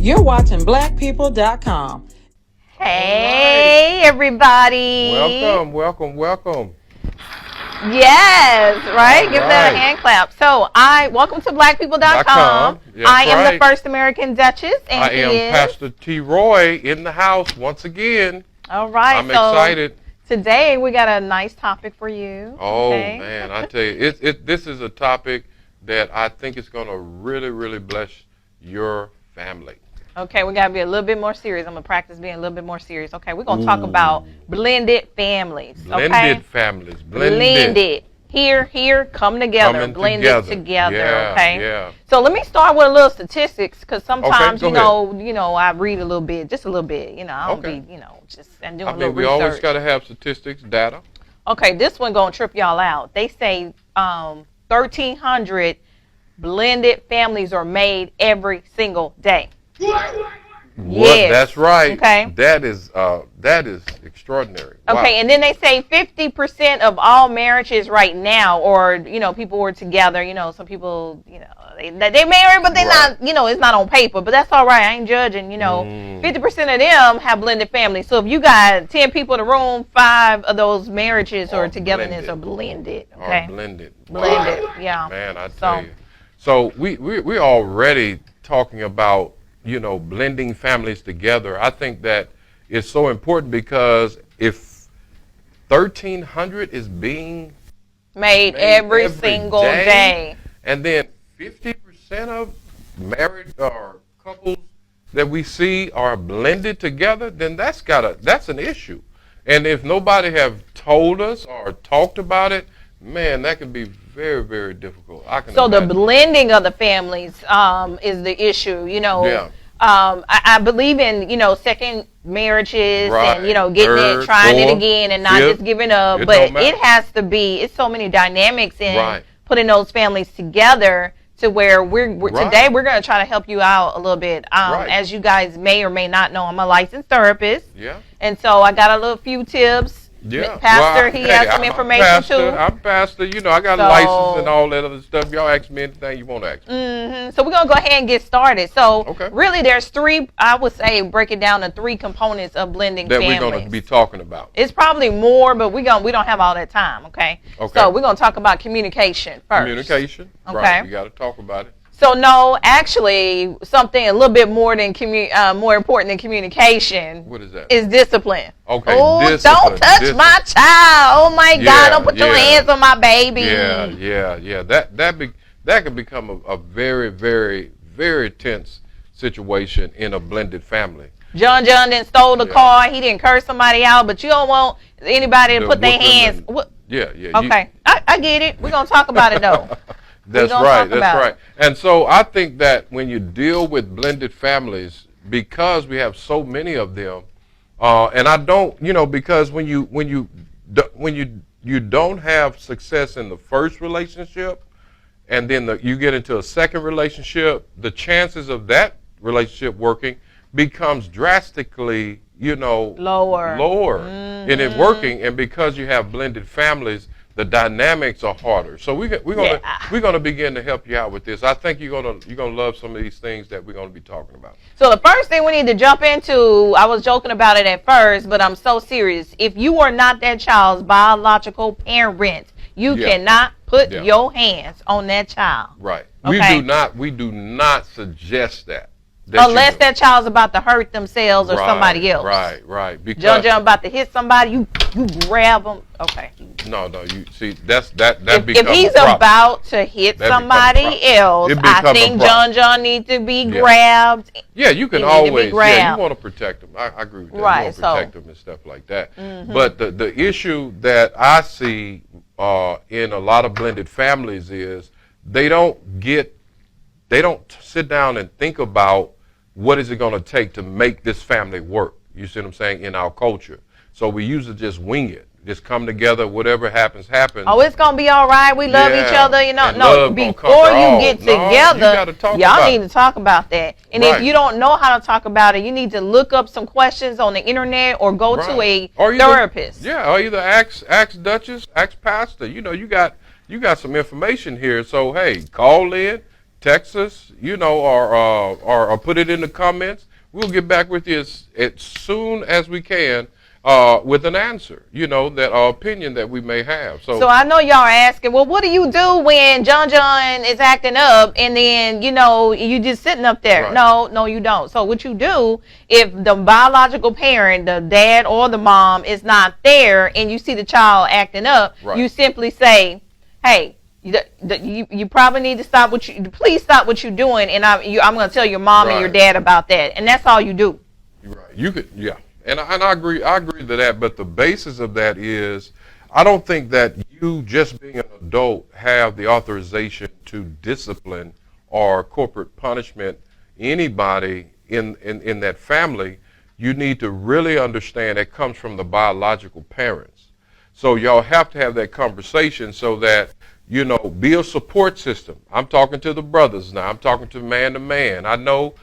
You're watching blackpeople.com. Hey, everybody. Welcome. Yes, right? Give that a right. hand clap. So, welcome to blackpeople.com. Yes, I am the right. first American Duchess, and I he am is Pastor T. Roy in the house once again. All right. I'm excited. Today we got a nice topic for you. Oh, okay? man, I tell you, this is a topic that I think is going to really bless your family. Okay, we got to be a little bit more serious. I'm going to practice being a little bit more serious. Okay, we're going to talk about blended families. Blended families. Blended. Here, come together. Coming blended together. Yeah, okay? Yeah. So let me start with a little statistics, because sometimes, Okay, you know, I read a little bit, just a little bit. You know, I don't be, and doing a little research. We always got to have statistics, data. Okay, this one going to trip y'all out. They say 1,300 blended families are made every single day. Yes. That's right. Okay. That is extraordinary. Okay, Wow. and then they say 50% of all marriages right now, or people who are together. Some people, they married, but they're Right. not. It's not on paper, but that's all right. I ain't judging. 50% of them have blended families. So if you got 10 people in the room, 5 of those marriages or togetherness are blended. Okay. Blended. Blended. Yeah. Man, I tell you. So we already talking about blending families together. I think that is so important, because if 1,300 is being made every single day, and then 50% of married or couples that we see are blended together, then that's an issue. And if nobody have told us or talked about it, man, that can be very difficult. So the blending of the families is the issue. Yeah. I believe in second marriages, Right. and getting Third, trying it fourth, again, and not fifth. just giving up. It But don't matter. it has to be. It's so many dynamics in Right. putting those families together, to where we're Right. today we're going to try to help you out a little bit. Right. As you guys may or may not know, I'm a licensed therapist. Yeah. And so I got a few tips. Yeah. Pastor, he has some information too. I'm pastor. I got a So- license and all that other stuff. Y'all ask me anything you want to ask me. So we're going to go ahead and get started. So Okay. really there's 3, I would say, break it down to 3 components of blending That families. we're going to be talking about. It's probably more, but we don't have all that time, okay? Okay. So we're going to talk about communication first. Communication. Okay. Right. We got to talk about it. So no, actually, something a little bit more important than communication. What is that? Is discipline. Okay. Oh, discipline. don't touch my child. Oh my Yeah, God, don't put your yeah. hands on my baby. Yeah. That can become a very tense situation in a blended family. John didn't stole the car. He didn't curse somebody out, but you don't want anybody to The put their whooping hands. and- Yeah. Okay, I get it. We're going to talk about it, though. That's gonna right. talk about That's right. And so I think that when you deal with blended families, because we have so many of them, and I don't, because when you don't have success in the first relationship, and then you get into a second relationship, the chances of that relationship working becomes drastically, lower in it working. And because you have blended families, the dynamics are harder. So we're gonna begin to help you out with this. I think you're gonna love some of these things that we're gonna be talking about. So the first thing we need to jump into, I was joking about it at first, but I'm so serious. If you are not that child's biological parent, you cannot put your hands on that child. Right. Okay. We do not suggest that. Unless that child's about to hurt themselves or somebody else. Right. Because John about to hit somebody, you grab them. Okay. No, you see that If becomes he's a problem. about to hit That becomes a somebody problem. else, It becomes I a think problem. John needs to be grabbed. Yeah, you can He need to be always. Yeah, grabbed. you want to protect them. I agree with that. Right, You want to protect so- them and stuff like that. But the issue that I see in a lot of blended families is they don't sit down and think about what is it going to take to make this family work. You see what I'm saying? In our culture. So we usually just wing it. Just come together, whatever happens. Oh, it's going to be all right. We love each other. And No, love gonna before conquer you all. get No, you together, gotta talk y'all about need it. to talk about that. And Right. if you don't know how to talk about it, you need to look up some questions on the internet or go to a Or either- therapist. Yeah, or either ask Duchess, ask Pastor. You got some information here. So hey, call in, text us, or put it in the comments. We'll get back with you as soon as we can with an answer, that opinion that we may have. So I know y'all are asking, well, what do you do when John is acting up and then, you just sitting up there? Right. No, you don't. So what you do, if the biological parent, the dad or the mom, is not there and you see the child acting up, right. you simply say, hey, you probably need to please stop what you're doing, and I'm going to tell your mom right. and your dad about that, and that's all you do. Right. You could, yeah, and I agree. I agree to that. But the basis of that is, I don't think that you, just being an adult, have the authorization to discipline or corporate punishment anybody in that family. You need to really understand that comes from the biological parents. So y'all have to have that conversation so that, be a support system. I'm talking to the brothers now. I'm talking to man. I know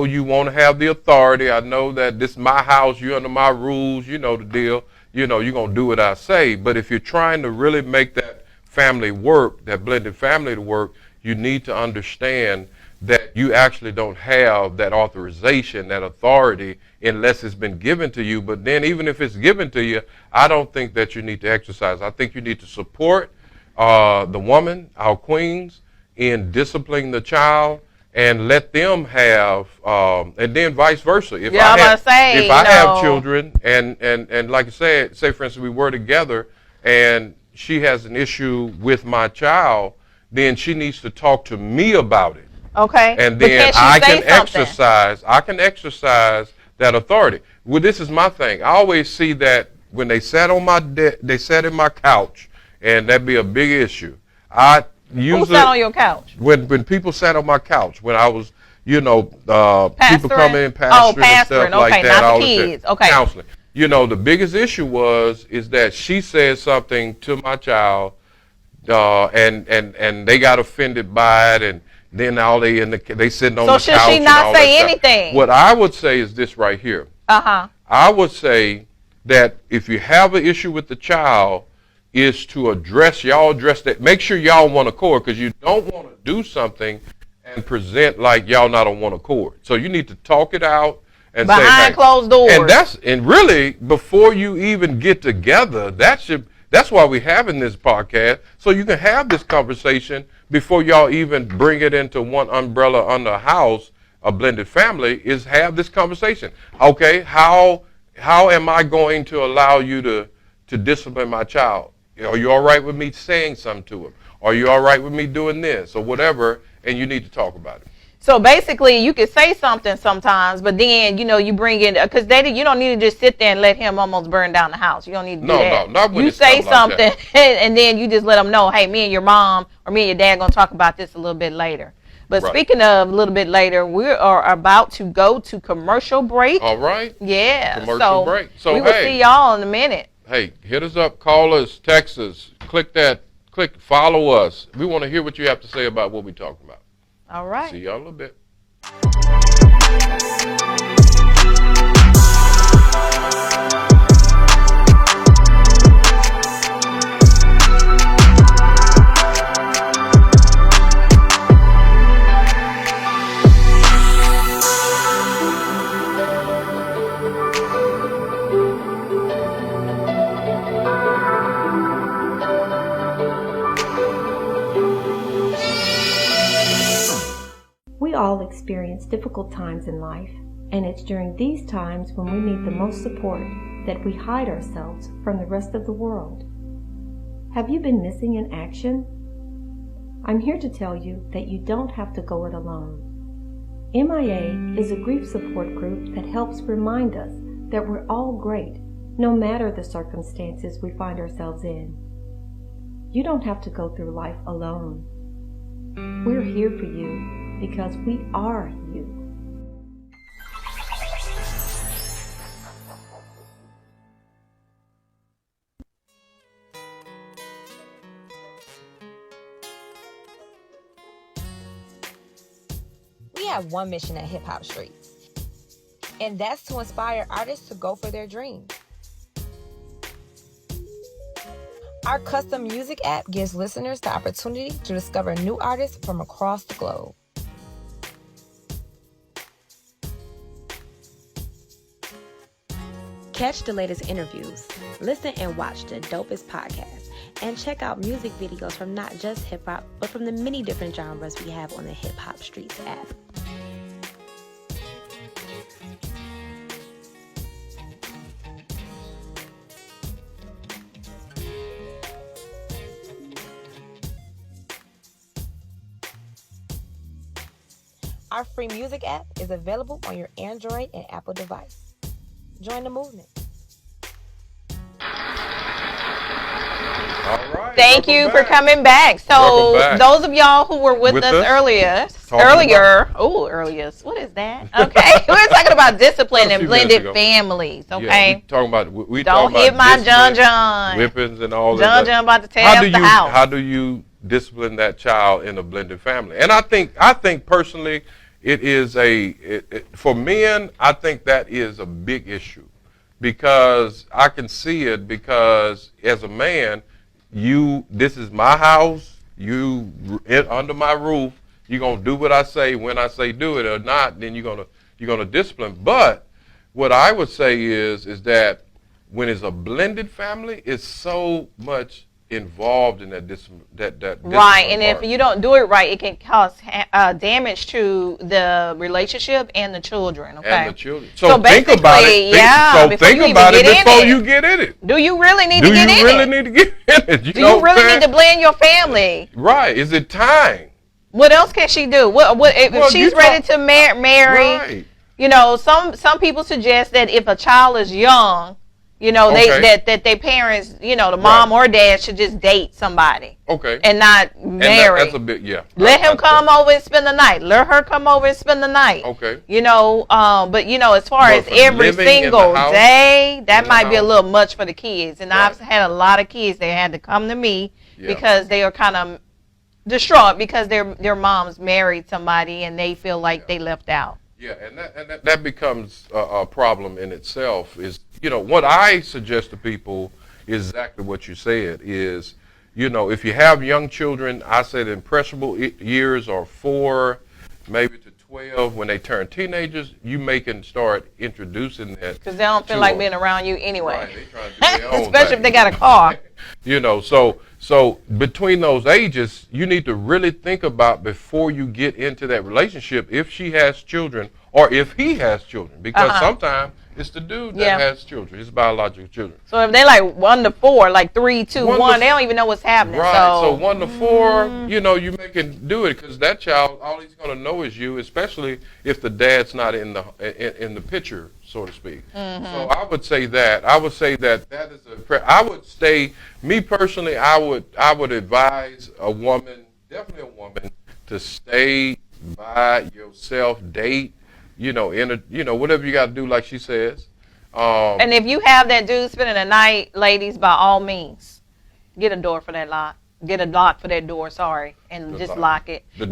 you want to have the authority. I know that this is my house. You're under my rules. You know the deal. You're going to do what I say. But if you're trying to really make that family work, that blended family to work, you need to understand that you actually don't have that authorization, that authority, unless it's been given to you. But then even if it's given to you, I don't think that you need to exercise. I think you need to support the woman, our queens, in disciplining the child and let them have, and then vice versa. If I have children and like I said, say for instance we were together and she has an issue with my child, then she needs to talk to me about it. Okay. And then I can exercise that authority. Well, this is my thing. I always see that when they sat on they sat in my couch, and that'd be a big issue. Who sat on your couch? When people sat on my couch, when I was, people coming in, pastoring and stuff like that. Not the kids. Okay. Counseling. The biggest issue is that she said something to my child, and they got offended by it, and then now they sitting on the couch. So should she not say anything? What I would say is this right here. I would say that if you have an issue with the child, is to address that. Make sure y'all one accord, because you don't want to do something and present like y'all not on one accord. So you need to talk it out and behind closed doors. And really before you even get together, that's why we're having this podcast, so you can have this conversation before y'all even bring it into one umbrella under a house, a blended family, is have this conversation. Okay, how am I going to allow you to discipline my child? Are you all right with me saying something to him? Are you all right with me doing this or whatever? And you need to talk about it. So basically, you can say something sometimes, but then, you bring in, because you don't need to just sit there and let him almost burn down the house. You don't need to do that. No, not when you say something, like and then you just let them know, hey, me and your mom or me and your dad going to talk about this a little bit later. But right. Speaking of a little bit later, we are about to go to commercial break. All right. Yeah. Commercial break. So we will see y'all in a minute. Hey, hit us up, call us, text us, follow us. We want to hear what you have to say about what we're talking about. All right. See y'all in a little bit. We all experience difficult times in life, and it's during these times when we need the most support that we hide ourselves from the rest of the world. Have you been missing in action? I'm here to tell you that you don't have to go it alone. MIA is a grief support group that helps remind us that we're all great, no matter the circumstances we find ourselves in. You don't have to go through life alone. We're here for you because we are you. We have one mission at Hip Hop Streets, and that's to inspire artists to go for their dreams. Our custom music app gives listeners the opportunity to discover new artists from across the globe. Catch the latest interviews, listen and watch the dopest podcasts, and check out music videos from not just hip-hop, but from the many different genres we have on the Hip Hop Streets app. Our free music app is available on your Android and Apple device. Join the movement. All right. Thank you for coming back. So those of y'all who were with us earlier, what is that? Okay, we're talking about discipline and blended families. Okay, yeah, we talking about don't hit my John whippings and all that. John about to tear up the house. How do you discipline that child in a blended family? And I think personally, it is for men. I think that is a big issue because I can see it because as a man. This is my house, under my roof, you're going to do what I say when I say do it or not, then you're going to discipline. But what I would say is that when it's a blended family, it's so much involved in that discipline right, and part. If you don't do it right, it can cause damage to the relationship and the children. Okay, and the children. So think about it. Think about it before you get in it. Do you really need to get in it? Do you really need to get in it? Do you really need to blend your family? Right. Is it time? What else can she do? If she's ready to marry? Right. You know, some people suggest that if a child is young. You know, that their parents, you know, the mom or dad should just date somebody. Okay. And not marry. That's a bit, yeah. Let him come over and spend the night. Let her come over and spend the night. Okay. You know, but, you know, as far as every single day, that might be a little much for the kids. And I've had a lot of kids that had to come to me because they are kind of distraught because their moms married somebody and they feel like they left out. Yeah, and that becomes a problem in itself. Is, you know, what I suggest to people is exactly what you said is, you know, if you have young children, I say the impressionable years are 4, maybe to 12. When they turn teenagers, you can start introducing that. Because they don't feel like being around you anyway. Right, they trying to do their own especially thing. If they got a car. You know, so between those ages, you need to really think about before you get into that relationship if she has children or if he has children. Because sometimes it's the dude that has children, his biological children. So if they like 1 to 4, like 3, 2, 1, they don't even know what's happening. Right, so 1 to 4, you know, you can do it because that child, all he's going to know is you, especially if the dad's not in the picture, so to speak. So I would say that. That is I would stay, me personally, I would advise a woman, definitely a woman, to stay by yourself, date, you know, whatever you got to do, like she says. And if you have that dude spending the night, ladies, by all means, get a door for that lock. Get a lock for that door, and just lock it. The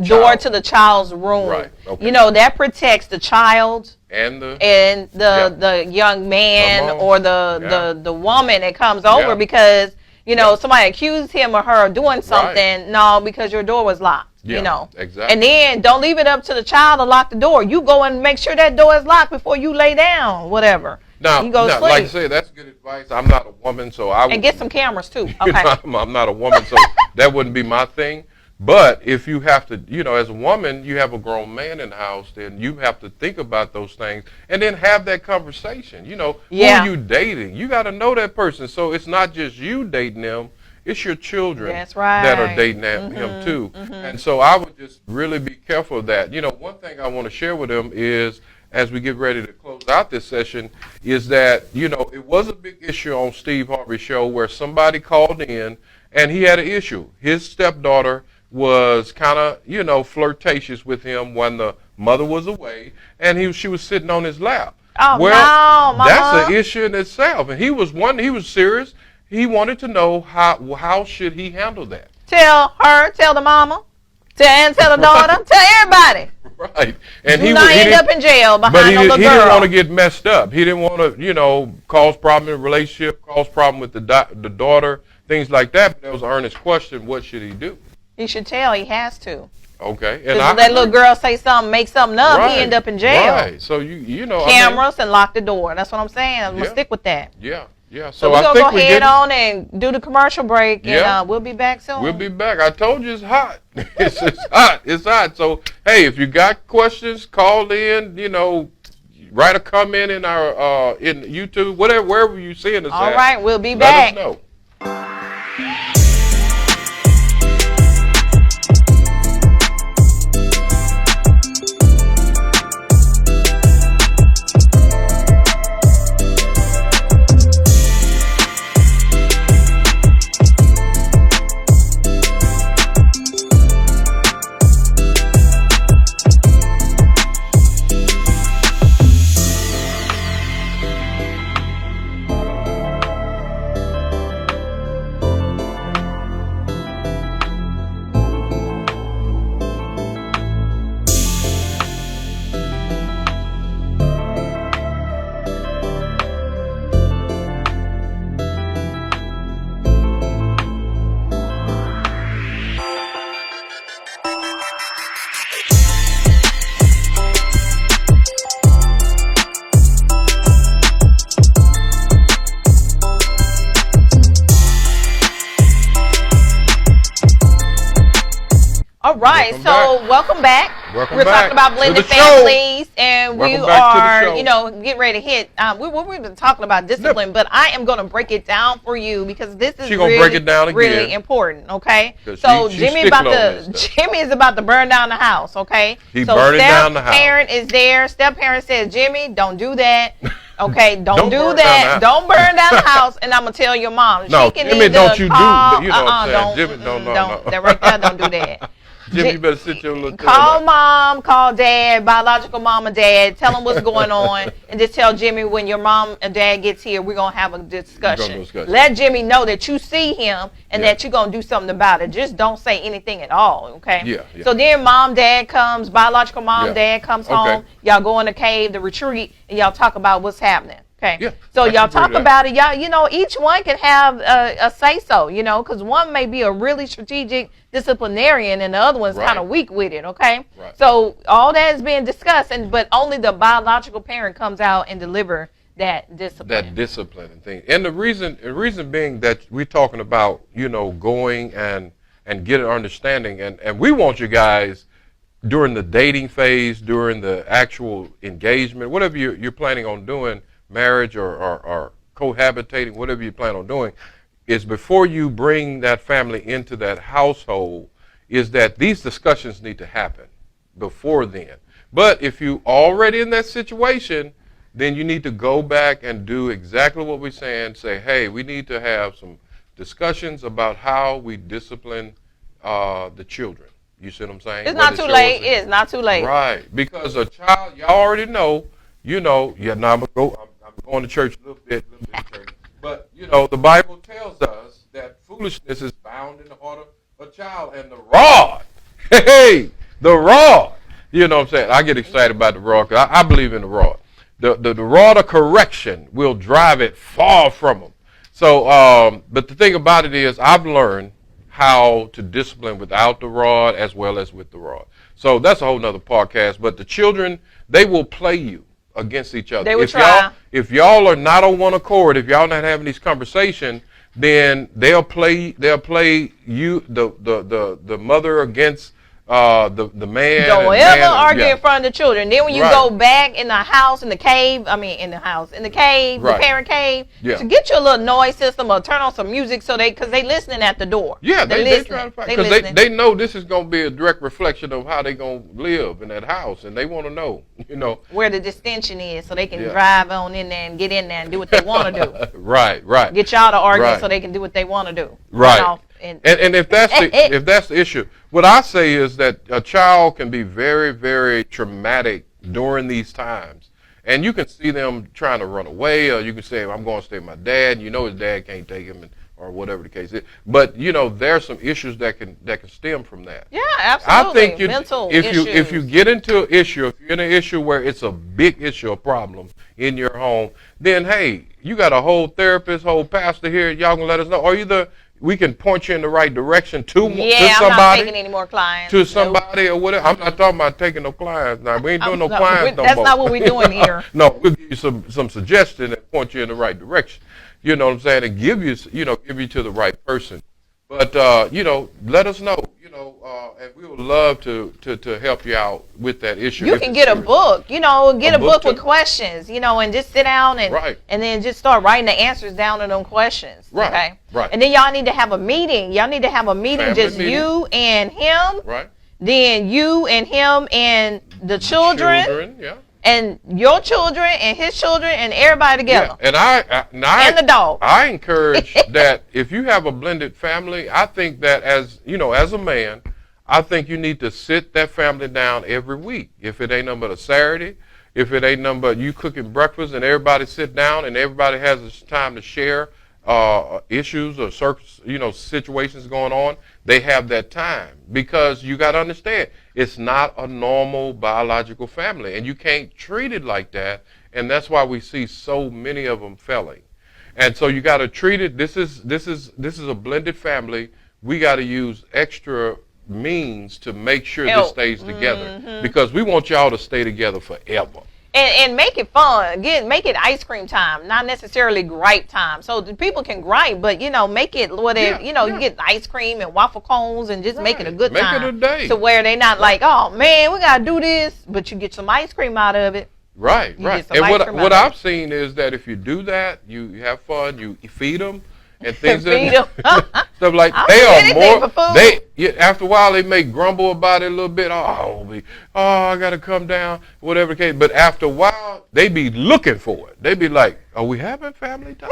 door to the child's room. Right. Okay. You know, that protects the child and the young man or the woman that comes over because, you know, somebody accused him or her of doing something. Right. No, because your door was locked. Yeah, you know, exactly. And then don't leave it up to the child to lock the door. You go and make sure that door is locked before you lay down, whatever. Now, you go sleep. Like I said, that's good advice. I'm not a woman, so I would. And get some cameras too. Okay. I'm not a woman, so that wouldn't be my thing. But if you have to, you know, as a woman, you have a grown man in the house, then you have to think about those things and then have that conversation. You know, who are you dating? You got to know that person. So it's not just you dating them. It's your children that are dating him too. And so I would just really be careful of that. You know, one thing I want to share with them is, as we get ready to close out this session, is that, you know, it was a big issue on Steve Harvey's show where somebody called in and he had an issue. His stepdaughter was kind of, you know, flirtatious with him when the mother was away, and she was sitting on his lap. Oh, well, no, that's an issue in itself. And he was serious. He wanted to know how should he handle that. Tell her, tell the mama, tell the daughter, tell everybody. Right. And Do not end up in jail but behind a little he didn't want to girl. get messed up. He didn't want to, cause problem in the relationship, cause problem with the daughter, things like that. But that was an earnest question. What should he do? He should tell. He has to. Okay. Because if that little girl say something, make something up, right, he end up in jail. Right. So you know. Cameras and lock the door. That's what I'm saying. I'm gonna stick with that. Yeah. Yeah. So we're gonna go ahead on and do the commercial break, and we'll be back soon. We'll be back. I told you it's hot. it's hot. It's hot. So hey, if you got questions, call in. Write a comment in our in YouTube, wherever you seeing us. All right, we'll be back. back. Let us know. All right, welcome back. Welcome We're back talking about blended to the show. families, and Welcome we back to the are, show. getting ready to hit. We've been talking about discipline, but I am going to break it down for you because this is She gonna really, break it down again. really important. Okay, 'Cause so she's Jimmy sticking on this stuff. Jimmy is about to burn down the house. Okay, He so burning down the house. Step-parent is there. Step-parent says, Jimmy, don't do that. Okay, don't do burn down that. the house. Don't burn down the house, and I'm gonna tell your mom. No, she can Jimmy, either don't you do- call, you know what I'm saying. Jimmy, don't. no. That right there, don't do that. Jimmy, you better sit your little tail Call up. mom, call dad, biological mom and dad. Tell them what's going on, and just tell Jimmy when your mom and dad gets here, we're gonna have a discussion. Let Jimmy know that you see him and that you're gonna do something about it. Just don't say anything at all, okay? Yeah. So then mom, dad comes, biological mom, Yeah. dad comes Okay. home. Y'all go in the cave, the retreat, and y'all talk about what's happening. Okay. Yeah, So I y'all can talk agree to about it. Y'all, each one can have a say so, because one may be a really strategic disciplinarian and the other one's Right. kind of weak with it. Okay. Right. So all that is being discussed, but only the biological parent comes out and deliver that discipline. That discipline and thing. And the reason being that we're talking about, going and get an understanding, and we want you guys during the dating phase, during the actual engagement, whatever you're planning on doing, marriage or cohabitating, whatever you plan on doing, is before you bring that family into that household, is that these discussions need to happen before then. But if you already in that situation, then you need to go back and do exactly what we're saying. Say, hey, we need to have some discussions about how we discipline the children. You see what I'm saying? It's not too late. It's not too late. Right. Because a child, y'all already know, now I'm going to church a little bit of church. But, the Bible tells us that foolishness is bound in the heart of a child. And the rod, the rod, you know what I'm saying? I get excited about the rod because I believe in the rod. The rod of correction will drive it far from them. So, but the thing about it is I've learned how to discipline without the rod as well as with the rod. So that's a whole nother podcast. But the children, they will play you against each other. They will try. If y'all are not on one accord, if y'all not having these conversations, then they'll play you, the mother against the man. Don't ever argue in front of the children. Then when you Right. go back in the house, in the cave, the Right. parent cave, Yeah. to get your little noise system or turn on some music because they listening at the door. Yeah, They're they listening. trying to find, They because listening. they know this is going to be a direct reflection of how they going to live in that house, and they want to know, where the distension is so they can Yeah. drive on in there and get in there and do what they want to do. Right. Get y'all to argue Right. so they can do what they want to do. Right. Run off and And if that's the issue, what I say is that a child can be very, very traumatic during these times. And you can see them trying to run away, or you can say, I'm going to stay with my dad, and his dad can't take him, or whatever the case is. But you know, there are some issues that can stem from that. Yeah, absolutely. I think mental if issues. you get into an issue, if you're in an issue where it's a big issue, a problem in your home, then hey, you got a whole therapist, whole pastor here. Y'all can let us know, or either we can point you in the right direction to somebody. I'm not taking any more clients. To somebody or whatever. I'm not talking about taking no clients now. We ain't doing no clients no more. That's not what we're doing here. No, we'll give you some suggestion and point you in the right direction. You know what I'm saying? And give you to the right person. But, you know, let us know, you know, and we would love to help you out with that issue. You can get a book, you know, get a book with questions, you know, and just sit down and then just start writing the answers down to them questions. Right. Okay. Right. And then y'all need to have a meeting. Y'all need to have a meeting, Family just meeting. you and him. Right. Then you and him and the children. Yeah. And your children and his children and everybody together. Yeah. And the dog. I encourage that if you have a blended family, I think that as a man, I think you need to sit that family down every week. If it ain't nothing but a Saturday, if it ain't nothing but you cooking breakfast and everybody sit down and everybody has this time to share issues or situations going on, they have that time, because you got to understand it's not a normal biological family, and you can't treat it like that, and that's why we see so many of them failing. And so you got to treat it. This is a blended family. We got to use extra means to make sure this stays together, because we want y'all to stay together forever. And make it fun. Make it ice cream time, not necessarily gripe time. So the people can gripe, but you know, make it you get ice cream and waffle cones and just make it a good time. Make it a day. To where they not like, oh man, we gotta do this, but you get some ice cream out of it. Right. And what I've seen is that if you do that, you have fun, you feed them and things stuff like they are more. After a while they may grumble about it a little bit. I got to come down, whatever the case. But after a while, they be looking for it. They be like, "Are we having family time?"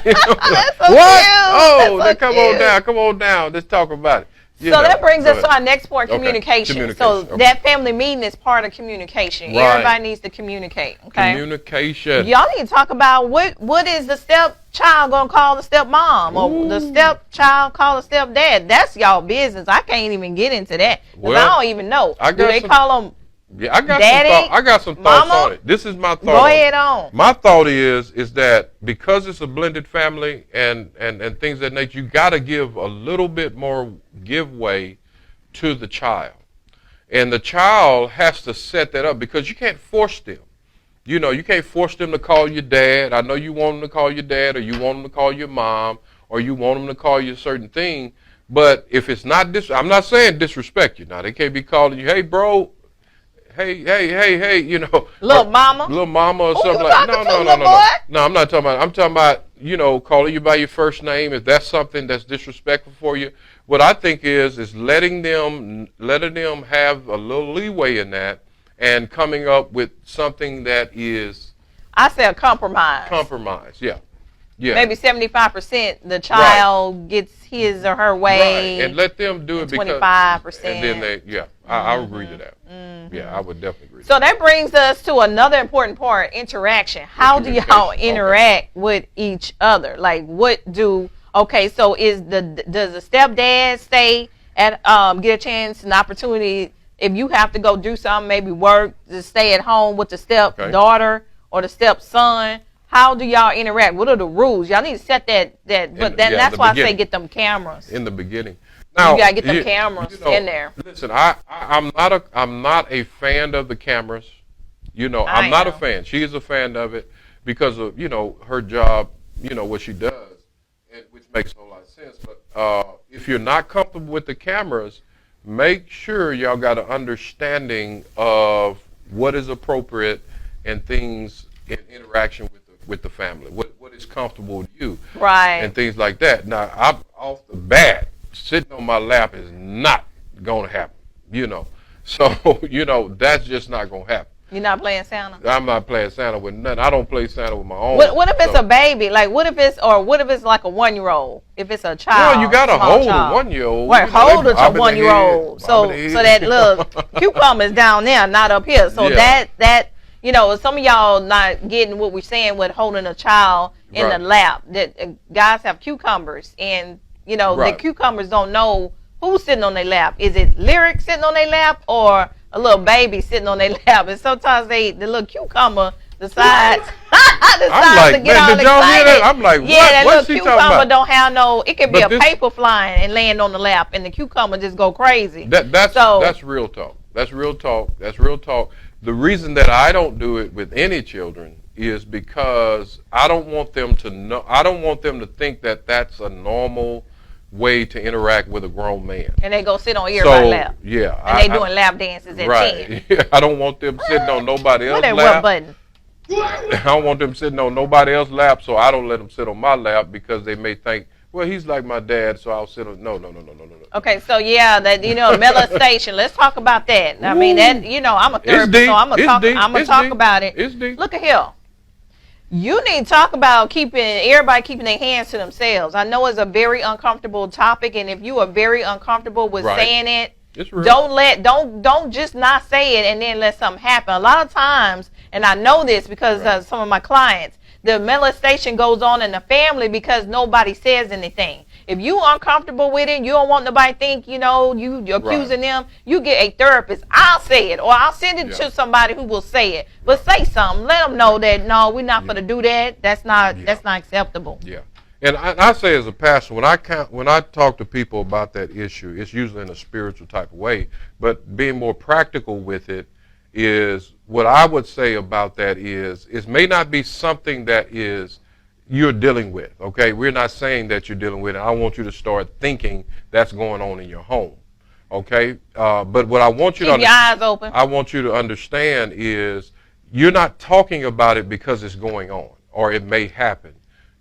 That's so what? Cute. Oh, That's so come on down. Let's talk about it. So that brings us to our next point, communication. So that family meeting is part of communication. Right. Everybody needs to communicate. Okay. Communication. Y'all need to talk about what is the stepchild gonna call the stepmom, or the stepchild call the stepdad. That's y'all business. I can't even get into that because I don't even know. Do they call them? Yeah, I got Daddy, I got some thoughts on it. This is my thought. Go ahead on. My thought is that because it's a blended family and things of that nature, you got to give a little bit more give way to the child. And the child has to set that up, because you can't force them. You know, you can't force them to call you dad. I know you want them to call you dad, or you want them to call your mom, or you want them to call you a certain thing. But if it's not I'm not saying disrespect you. Now, they can't be calling you, hey, bro, hey, you know. Little mama or something like that. No, I'm not talking about. I'm talking about, you know, calling you by your first name. If that's something that's disrespectful for you, what I think is letting them have a little leeway in that, and coming up with something that is, I say, a compromise. Yeah. Maybe 75% the child gets his or her way. Right. And let them do it 25%. And then I agree to that. Yeah, I would definitely agree. So that brings us to another important part, interaction. How do y'all interact with each other? Like, so does the stepdad stay at get a chance, an opportunity, if you have to go do something, maybe work, to stay at home with the stepdaughter or the stepson? How do y'all interact? What are the rules? Y'all need to set that. That's why I say get them cameras in the beginning. Now, you gotta get them cameras in there. Listen, I'm not a fan of the cameras. You know, I'm not a fan. She is a fan of it because of, you know, her job, you know, what she does, which makes a whole lot of sense. But if you're not comfortable with the cameras, make sure y'all got an understanding of what is appropriate and things in interaction with the family. What is comfortable with you, right? And things like that. Now, I'm off the bat. Sitting on my lap is not going to happen, you know. So, you know, that's just not going to happen. You're not playing Santa? I'm not playing Santa with nothing. I don't play Santa with my own. What if it's a baby? Like, what if it's like a 1-year-old? If it's a child? Well, you got to hold a 1-year-old. Right, hold a 1-year-old. So that little cucumber is down there, not up here. So that you know, some of y'all not getting what we're saying with holding a child in the lap. That guys have cucumbers, and you know, the cucumbers don't know who's sitting on their lap. Is it Lyric sitting on their lap or a little baby sitting on their lap? And sometimes the little cucumber decides to get all excited. I'm like, yeah, what? that What's little she talking cucumber about? don't have no. It could be a paper flying and laying on the lap, and the cucumber just go crazy. That's real talk. That's real talk. That's real talk. The reason that I don't do it with any children is because I don't want them to know. I don't want them to think that that's a normal way to interact with a grown man. And they go sit on everybody's lap. Yeah. And they doing lap dances at 10. Yeah, I don't want them sitting on nobody else's lap. What button? I don't want them sitting on nobody else's lap, so I don't let them sit on my lap because they may think, well, he's like my dad, so I'll sit on. No. Okay, so yeah, that molestation. Let's talk about that. I mean, that I'm a therapist, so I'm gonna talk about it. It's deep. Look at here. You need to talk about everybody keeping their hands to themselves. I know it's a very uncomfortable topic, and if you are very uncomfortable with saying it, it's real. Don't just not say it and then let something happen. A lot of times, and I know this because of some of my clients, the molestation goes on in the family because nobody says anything. If you uncomfortable with it, you don't want nobody to think, you're accusing them, you get a therapist. I'll say it, or I'll send it to somebody who will say it. But say something. Let them know that, no, we're not going to do that. That's not acceptable. Yeah. And I say as a pastor, when I talk to people about that issue, it's usually in a spiritual type of way. But being more practical with it is what I would say about that is it may not be something that is you're dealing with, okay? We're not saying that you're dealing with it. I want you to start thinking that's going on in your home, okay? But what I want you keep your eyes open. I want you to understand is you're not talking about it because it's going on or it may happen.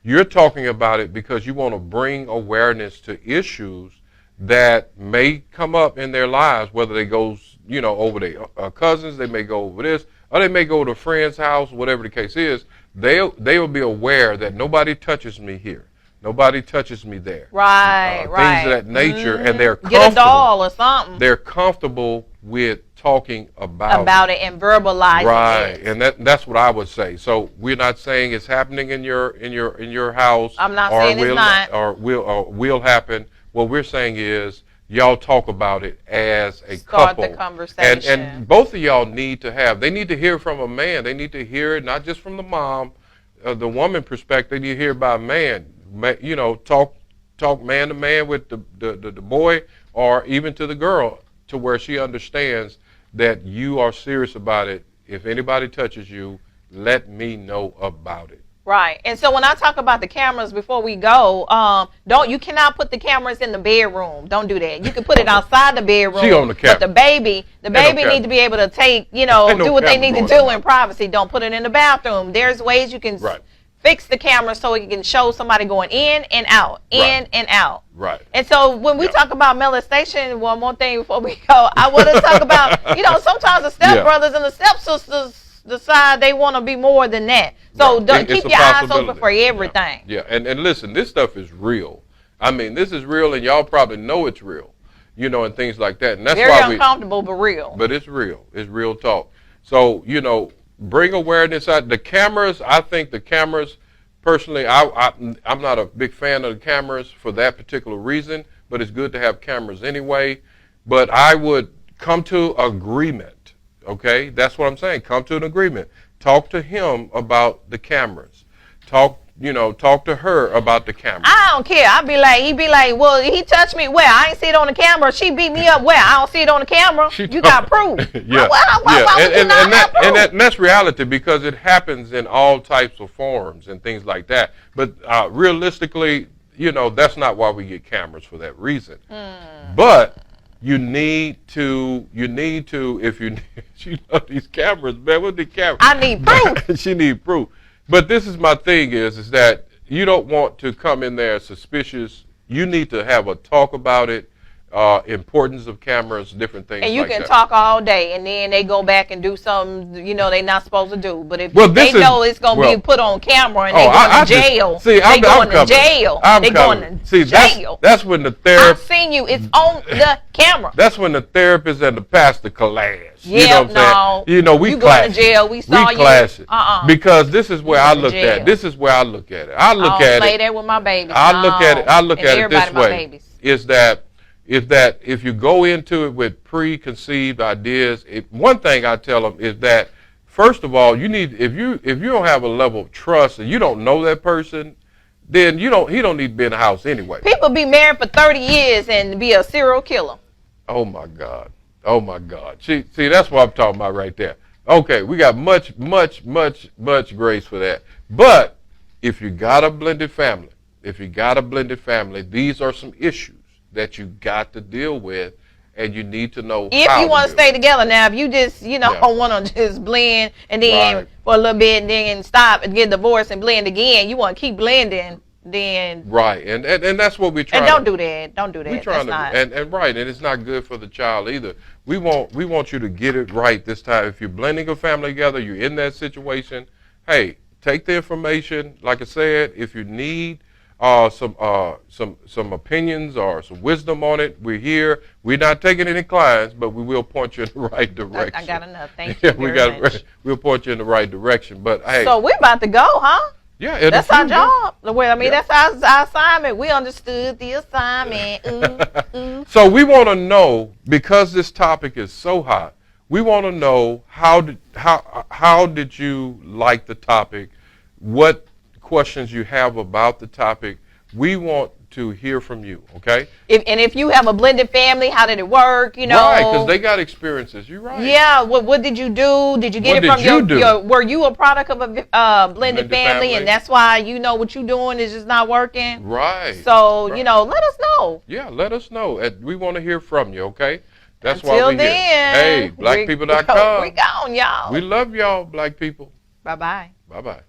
You're talking about it because you want to bring awareness to issues that may come up in their lives, whether they go, over their cousins, they may go over this, or they may go to a friend's house, whatever the case is. They will be aware that nobody touches me here. Nobody touches me there. Right. Things of that nature, and they're comfortable. Get a doll or something. They're comfortable with talking about it and verbalizing it. Right, and that's what I would say. So we're not saying it's happening in your house. I'm not saying it's not. Or will happen. What we're saying is y'all talk about it as a couple. Start the conversation. And both of y'all need to hear from a man. They need to hear it not just from the mom, the woman perspective. You hear about a man. Talk man to man with the boy, or even to the girl, to where she understands that you are serious about it. If anybody touches you, let me know about it. Right. And so when I talk about the cameras before we go, you cannot put the cameras in the bedroom. Don't do that. You can put it outside the bedroom. She on the camera. But the baby need to be able to take, do what they need to do in privacy. Don't put it in the bathroom. There's ways you can fix the camera so it can show somebody going in and out, and out. Right. And so when we talk about molestation, one more thing before we go, I want to talk about, sometimes the stepbrothers and the stepsisters decide they want to be more than that. So keep your eyes open for everything. Yeah. And listen, this stuff is real. I mean, this is real, and y'all probably know it's real, and things like that. And that's very uncomfortable, but real. But it's real. It's real talk. So, bring awareness out. The cameras, I think the cameras, personally, I'm not a big fan of the cameras for that particular reason, but it's good to have cameras anyway. But I would come to agreement, okay? That's what I'm saying. Come to an agreement. Talk to him about the cameras. Talk to her about the camera. I don't care. He'd be like, well, he touched me. Well, I ain't see it on the camera. She beat me up. Well, I don't see it on the camera. You got proof. And that's reality, because it happens in all types of forms and things like that. But realistically, that's not why we get cameras, for that reason. But you need to, if you know these cameras, man, what the cameras? I need proof. She need proof. But this is my thing is that you don't want to come in there suspicious. You need to have a talk about it. importance of cameras, different things. And you like can that. talk all day, and then they go back and do something they're not supposed to do. But if Well, they know it's going to be put on camera and they going to jail, they going to jail. They going to jail. That's when the I've therapist. seen you. It's on the camera. That's when the therapist and the pastor clash. Yeah, you know what I'm saying? We you clash. going to jail. We saw you. Clash it. Because this is where I look at it. This is where I look at it. I look at play it. that with my babies. I look at it. I look and at it this my way. Babies. Is that if you go into it with preconceived ideas, one thing I tell them is that first of all, you need if you don't have a level of trust and you don't know that person, then he don't need to be in the house anyway. People be married for 30 years and be a serial killer. Oh my God. Oh my God. See, that's what I'm talking about right there. Okay, we got much grace for that. But if you got a blended family, these are some issues that you got to deal with, and you need to know if how you want to stay together. Now, if you just want to just blend and then for a little bit and then stop and get divorced and blend again, you want to keep blending, then right. And that's what we're trying. And don't do that. We're trying and it's not good for the child either. We want you to get it right this time. If you're blending a family together, you're in that situation. Hey, take the information. Like I said, if you need some opinions or some wisdom on it, we're here. We're not taking any clients, but we will point you in the right direction. I got enough. Thank you very much. We'll point you in the right direction. But hey, so we're about to go, huh? Yeah, that's our job. Well, that's our assignment. We understood the assignment. So we want to know, because this topic is so hot, we want to know how did you like the topic? What questions you have about the topic? We want to hear from you, okay? If you have a blended family, how did it work? Right, because they got experiences. You're right. Yeah. What did you do? Did you get it from your? Were you a product of a blended family, and that's why what you're doing is just not working? Right. So let us know. Yeah, let us know. We want to hear from you, okay? That's Until why we're then, here. Hey, blackpeople.com. We gone, y'all. We love y'all, black people. Bye-bye. Bye-bye.